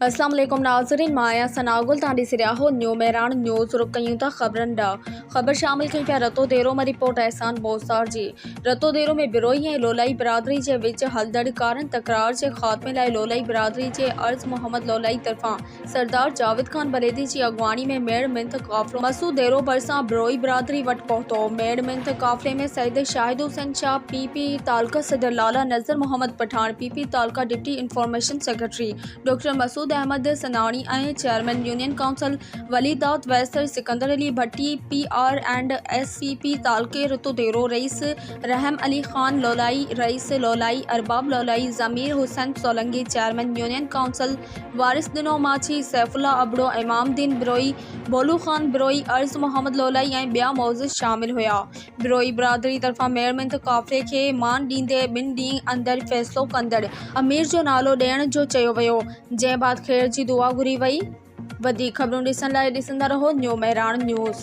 अस्सलाम वालेकुम नाज़रीन, माया सनागुल तांडी सिरियाहो न्यू मेरान न्यूज़ रुक कयूं था खबरन डा खबर शामिल कई पिया रतो देरो में रिपोर्ट एहसान बोसार जी। रतो देरो में बिरोई ऐं लोलाई बिरादरी जे विच हलदड़ कारण तकरार जे खात्मे लाइ लोलाई बिरादरी जे अर्ज़ मोहम्मद लोलाई तरफां सरदार जावेद खान बलेदी जी अगवानी में मेड़ मिंत काफ़िलो मसूद देरो भरसां बिरोई बिरादरी वट पहुतो। मेड़ मिंत काफ़िले में सैयद शाहिद हुसैन शाह पीपी तालका सदर लाला नज़र मोहम्मद पठान पीपी तालका deputy information secretary doctor Masood Ahmed Sanani ऐं चेयरमैन यूनियन काउंसिल वलीदात वैसर सिकंदर अली भट्टी PR&SCP तालके रतो देरो रईस रहम अली खान लोलाई रईस Lolai Arbab Lolai Zameer Hussain Solangi chairman union council Waris Dino Machhi Saifullah Abro इमाम दीन बिरोई बोलू खान बिरोई अर्ज़ मोहम्मद लोलाई ऐं बिया मौजूद शामिल हुआ। बिरोई बिरादरी तरफां मेड़मिंत काफ़िले खे मान ॾींदे 2 ॾींहं अंदर फ़ैसिलो कंदड़ अमीर जो नालो ॾियण जो चयो वियो, जंहिं बाद ख़ैर जी दुआ घुरी वई। वधीक ख़बरूं ॾिसण लाइ ॾिसंदा रहो न्यू मेरान न्यूज़।